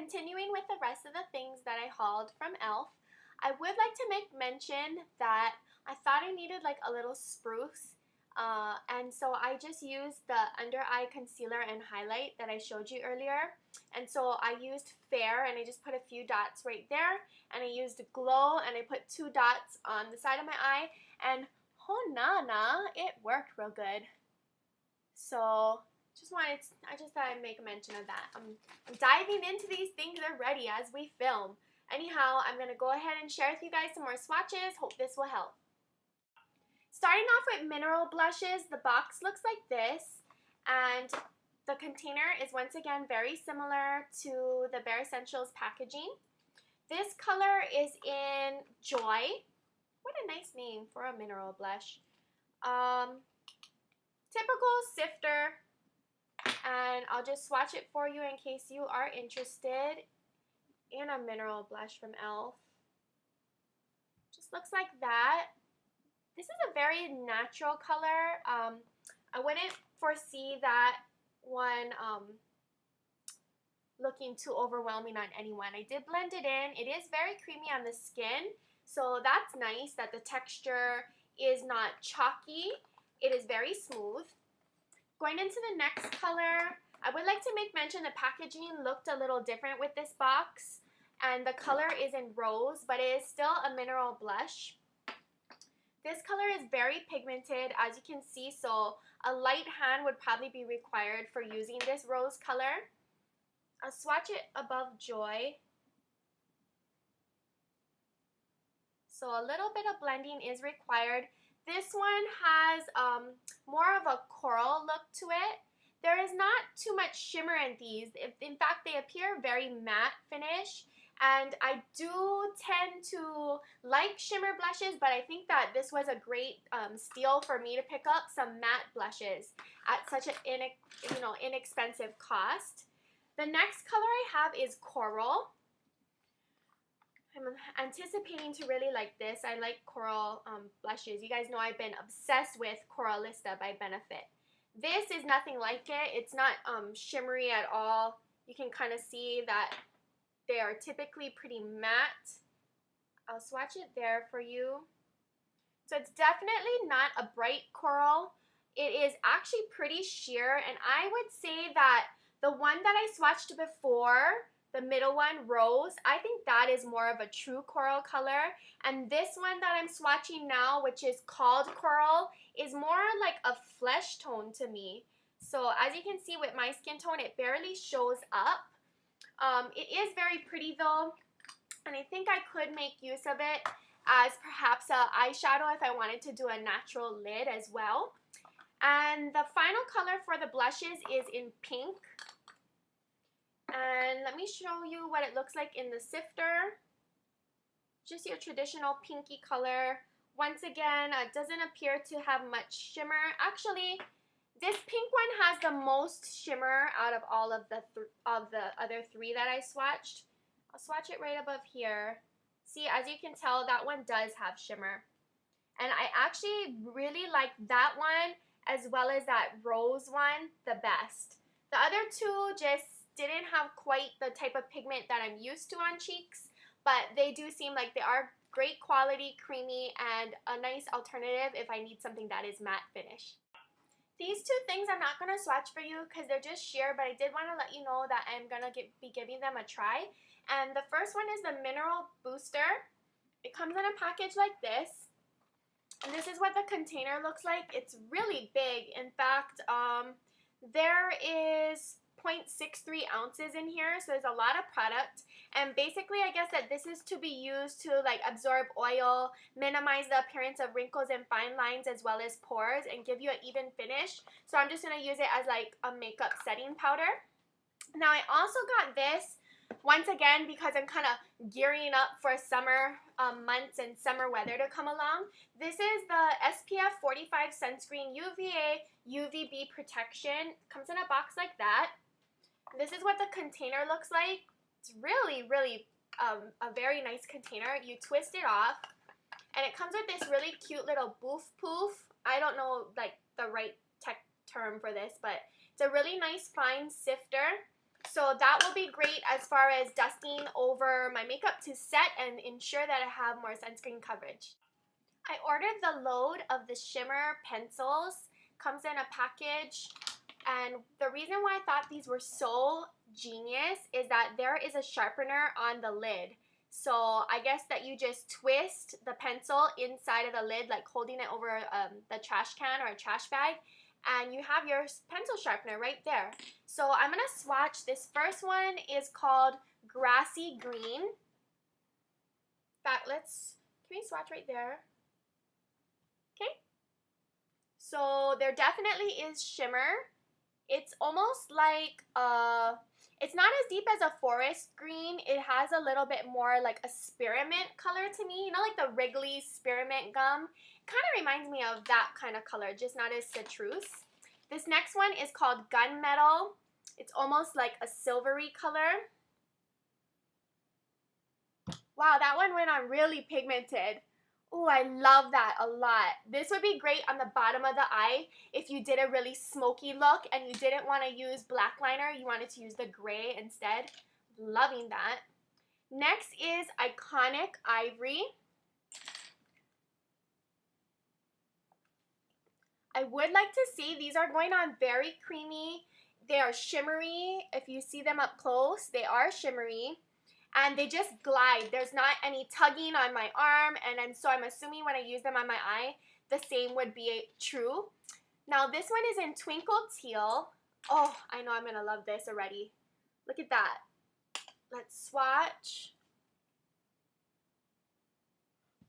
continuing with the rest of the things that I hauled from e.l.f., I would like to make mention that I thought I needed like a little spruce, and so I just used the under eye concealer and highlight that I showed you earlier. And so I used Fair, and I just put a few dots right there, and I used Glow, and I put 2 dots on the side of my eye, and oh nana, it worked real good. So I just thought I'd make a mention of that. I'm diving into these things already as we film. Anyhow, I'm going to go ahead and share with you guys some more swatches. Hope this will help. Starting off with mineral blushes, the box looks like this, and the container is once again very similar to the Bare Essentials packaging. This color is in Joy. What a nice name for a mineral blush. Typical sifter, and I'll just swatch it for you in case you are interested in a mineral blush from e.l.f. Just looks like that. This is a very natural color. I wouldn't foresee that one looking too overwhelming on anyone. I did blend it in. It is very creamy on the skin, so that's nice that the texture is not chalky. It is very smooth. Going into the next color, I would like to make mention the packaging looked a little different with this box, and the color is in Rose, but it is still a mineral blush. This color is very pigmented, as you can see, so a light hand would probably be required for using this rose color. I'll swatch it above Joy. So a little bit of blending is required. This one has more of a coral look to it. There is not too much shimmer in these. In fact, they appear very matte finish. And I do tend to like shimmer blushes, but I think that this was a great steal for me to pick up some matte blushes at such an inexpensive cost. The next color I have is Coral. I'm anticipating to really like this. I like coral blushes. You guys know I've been obsessed with Coralista by Benefit. This is nothing like it. It's not shimmery at all. You can kind of see that they are typically pretty matte. I'll swatch it there for you. So it's definitely not a bright coral. It is actually pretty sheer, and I would say that the one that I swatched before, the middle one, Rose, I think that is more of a true coral color. And this one that I'm swatching now, which is called Coral, is more like a flesh tone to me. So as you can see with my skin tone, it barely shows up. It is very pretty though, and I think I could make use of it as perhaps an eyeshadow if I wanted to do a natural lid as well. And the final color for the blushes is in Pink. And let me show you what it looks like in the sifter. Just your traditional pinky color. Once again, it doesn't appear to have much shimmer. Actually, this pink one has the most shimmer out of all of the other 3 that I swatched. I'll swatch it right above here. See, as you can tell, that one does have shimmer. And I actually really like that one as well as that Rose one the best. The other 2 just didn't have quite the type of pigment that I'm used to on cheeks, but they do seem like they are great quality, creamy, and a nice alternative if I need something that is matte finish. These 2 things I'm not going to swatch for you because they're just sheer, but I did want to let you know that I'm going to be giving them a try. And the first one is the Mineral Booster. It comes in a package like this. And this is what the container looks like. It's really big. In fact, there is 0.63 ounces in here, so there's a lot of product. And basically, I guess that this is to be used to like absorb oil, minimize the appearance of wrinkles and fine lines as well as pores, and give you an even finish. So I'm just going to use it as like a makeup setting powder. Now I also got this once again because I'm kind of gearing up for summer months and summer weather to come along. This is the SPF 45 sunscreen UVA UVB protection. Comes in a box like that. This is what the container looks like. It's really, really a very nice container. You twist it off, and it comes with this really cute little boof poof. I don't know like the right tech term for this, but it's a really nice fine sifter. So that will be great as far as dusting over my makeup to set and ensure that I have more sunscreen coverage. I ordered the load of the Shimmer pencils. Comes in a package. And the reason why I thought these were so genius is that there is a sharpener on the lid. So I guess that you just twist the pencil inside of the lid, like holding it over the trash can or a trash bag, and you have your pencil sharpener right there. So I'm going to swatch. This first one is called Grassy Green. In fact, can we swatch right there? Okay. So there definitely is shimmer. It's almost like, it's not as deep as a forest green. It has a little bit more like a spearmint color to me. You know, like the Wrigley spearmint gum? It kind of reminds me of that kind of color, just not as citrus. This next one is called Gunmetal. It's almost like a silvery color. Wow, that one went on really pigmented. Oh, I love that a lot. This would be great on the bottom of the eye if you did a really smoky look and you didn't want to use black liner. You wanted to use the gray instead. Loving that. Next is Iconic Ivory. I would like to see, these are going on very creamy. They are shimmery. If you see them up close, they are shimmery. And they just glide. There's not any tugging on my arm, and so I'm assuming when I use them on my eye, the same would be true. Now this one is in Twinkle Teal. Oh, I know I'm gonna love this already. Look at that. Let's swatch.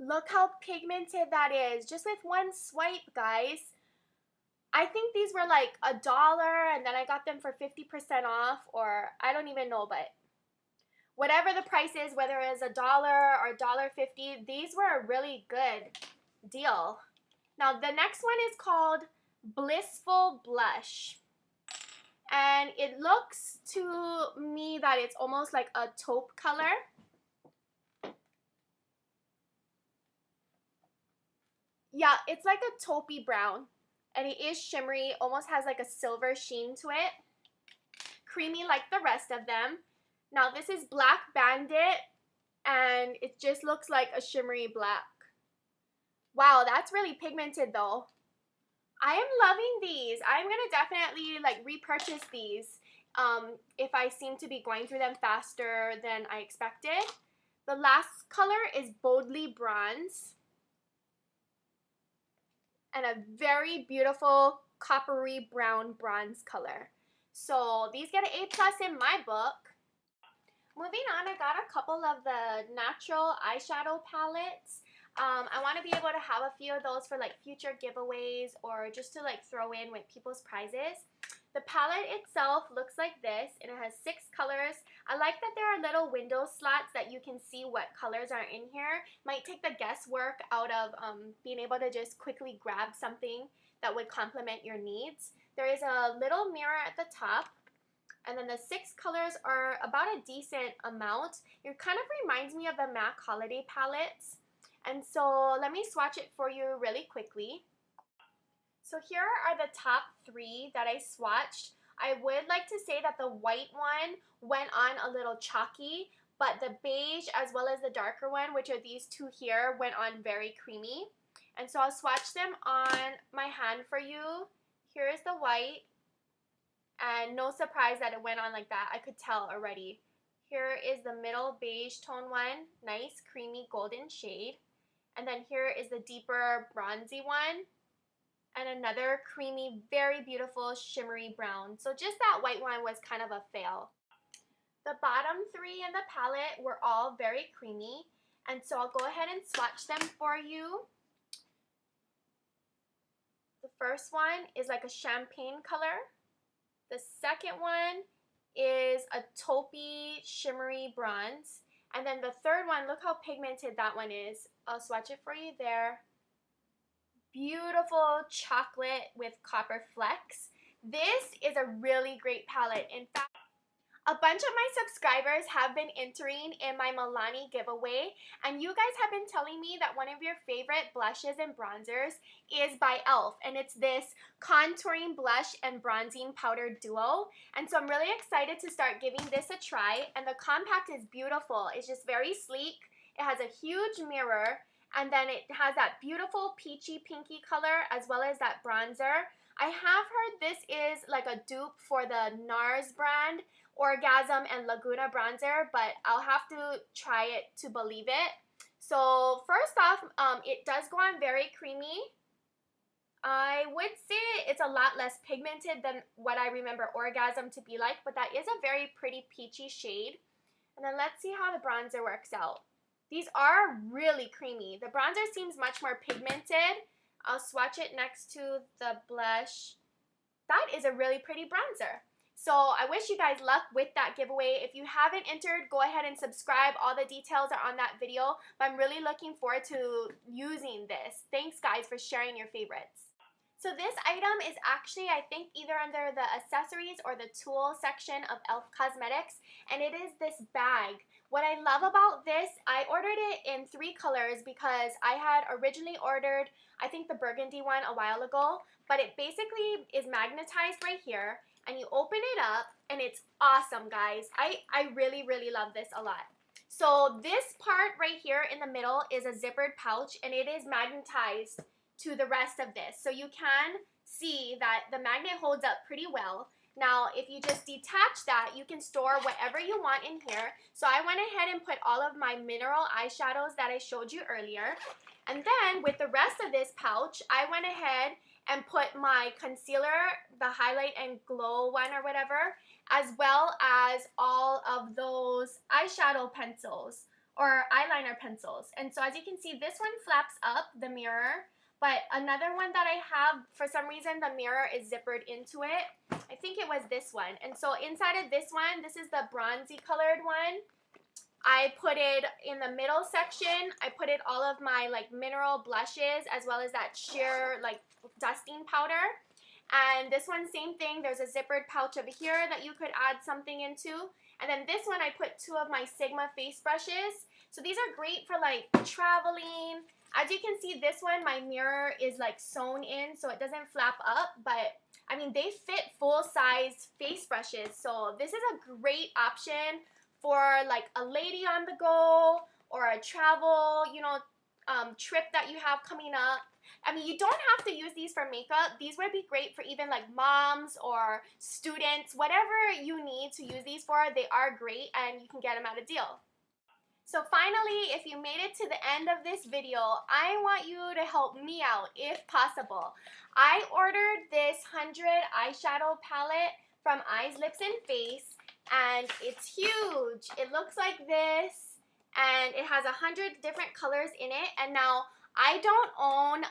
Look how pigmented that is, just with one swipe, guys. I think these were like $1, and then I got them for 50% off, or I don't even know, but whatever the price is, whether it's $1 or $1.50, these were a really good deal. Now the next one is called Blissful Blush. And it looks to me that it's almost like a taupe color. Yeah, it's like a taupey brown. And it is shimmery, almost has like a silver sheen to it. Creamy like the rest of them. Now this is Black Bandit, and it just looks like a shimmery black. Wow, that's really pigmented though. I am loving these. I'm gonna definitely like repurchase these if I seem to be going through them faster than I expected. The last color is Boldly Bronze, and a very beautiful coppery brown bronze color. So these get an A+ in my book. Moving on, I got a couple of the natural eyeshadow palettes. I want to be able to have a few of those for like future giveaways or just to like throw in with people's prizes. The palette itself looks like this, and it has 6 colors. I like that there are little window slots that you can see what colors are in here. Might take the guesswork out of being able to just quickly grab something that would complement your needs. There is a little mirror at the top. And then the 6 colors are about a decent amount. It kind of reminds me of the MAC Holiday palettes. And so let me swatch it for you really quickly. So here are the top 3 that I swatched. I would like to say that the white one went on a little chalky, but the beige as well as the darker one, which are these 2 here, went on very creamy. And so I'll swatch them on my hand for you. Here is the white. And no surprise that it went on like that. I could tell already. Here is the middle beige tone one. Nice creamy golden shade. And then here is the deeper bronzy one. And another creamy, very beautiful shimmery brown. So just that white one was kind of a fail. The bottom 3 in the palette were all very creamy. And so I'll go ahead and swatch them for you. The first one is like a champagne color. The second one is a taupey, shimmery bronze. And then the third one, look how pigmented that one is. I'll swatch it for you there. Beautiful chocolate with copper flecks. This is a really great palette. In fact, A bunch of my subscribers have been entering in my Milani giveaway, and you guys have been telling me that one of your favorite blushes and bronzers is by e.l.f. and it's this contouring blush and bronzing powder duo. And so I'm really excited to start giving this a try, and the compact is beautiful. It's just very sleek. It has a huge mirror, and then it has that beautiful peachy pinky color as well as that bronzer. I have heard this is like a dupe for the NARS brand, Orgasm and Laguna bronzer, but I'll have to try it to believe it. So first off, it does go on very creamy. I would say it's a lot less pigmented than what I remember Orgasm to be like, but that is a very pretty peachy shade. And then let's see how the bronzer works out. These are really creamy. The bronzer seems much more pigmented. I'll swatch it next to the blush. That is a really pretty bronzer. So I wish you guys luck with that giveaway. If you haven't entered, go ahead and subscribe. All the details are on that video. But I'm really looking forward to using this. Thanks guys for sharing your favorites. So this item is actually, I think, either under the accessories or the tool section of e.l.f. Cosmetics, and it is this bag. What I love about this, I ordered it in 3 colors because I had originally ordered, I think, the burgundy one a while ago, but it basically is magnetized right here, and you open it up, and it's awesome, guys. I really, really love this a lot. So this part right here in the middle is a zippered pouch, and it is magnetized to the rest of this. So you can see that the magnet holds up pretty well. Now, if you just detach that, you can store whatever you want in here. So I went ahead and put all of my mineral eyeshadows that I showed you earlier. And then with the rest of this pouch, I went ahead and put my concealer, the highlight and glow one or whatever, as well as all of those eyeshadow pencils or eyeliner pencils. And so as you can see, this one flaps up, the mirror. But another one that I have, for some reason, the mirror is zippered into it. I think it was this one. And so inside of this one, this is the bronzy colored one. I put it in the middle section. I put it all of my like mineral blushes as well as that sheer like dusting powder. And this one, same thing. There's a zippered pouch over here that you could add something into. And then this one, I put 2 of my Sigma face brushes. So these are great for like traveling. As you can see, this one, my mirror is like sewn in so it doesn't flap up, but I mean, they fit full-sized face brushes. So this is a great option for like a lady on the go or a travel, trip that you have coming up. I mean, you don't have to use these for makeup. These would be great for even like moms or students, whatever you need to use these for. They are great and you can get them at a deal. So finally, if you made it to the end of this video, I want you to help me out if possible. I ordered this 100 eyeshadow palette from Eyes, Lips, and Face, and it's huge. It looks like this, and it has 100 different colors in it. And now, I don't own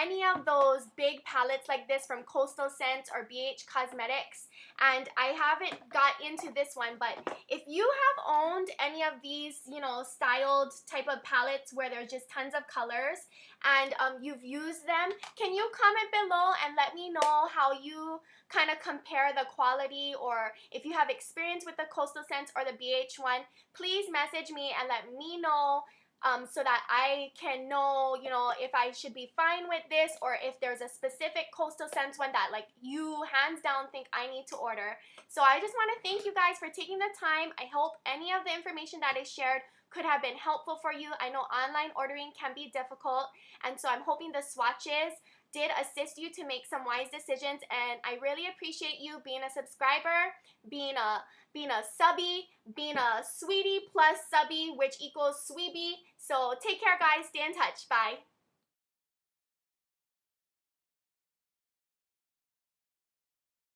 any of those big palettes like this from Coastal Scents or BH Cosmetics, and I haven't got into this one, but if you have owned any of these, styled type of palettes where there's just tons of colors and you've used them, can you comment below and let me know how you kind of compare the quality, or if you have experience with the Coastal Scents or the BH one, please message me and let me know so that I can know, if I should be fine with this or if there's a specific Coastal Scents one that like you hands down think I need to order. So I just want to thank you guys for taking the time. I hope any of the information that I shared could have been helpful for you. I know online ordering can be difficult, and so I'm hoping the swatches did assist you to make some wise decisions, and I really appreciate you being a subscriber, being a subby, being a sweetie plus subby, which equals Sweebies. So take care, guys. Stay in touch. Bye.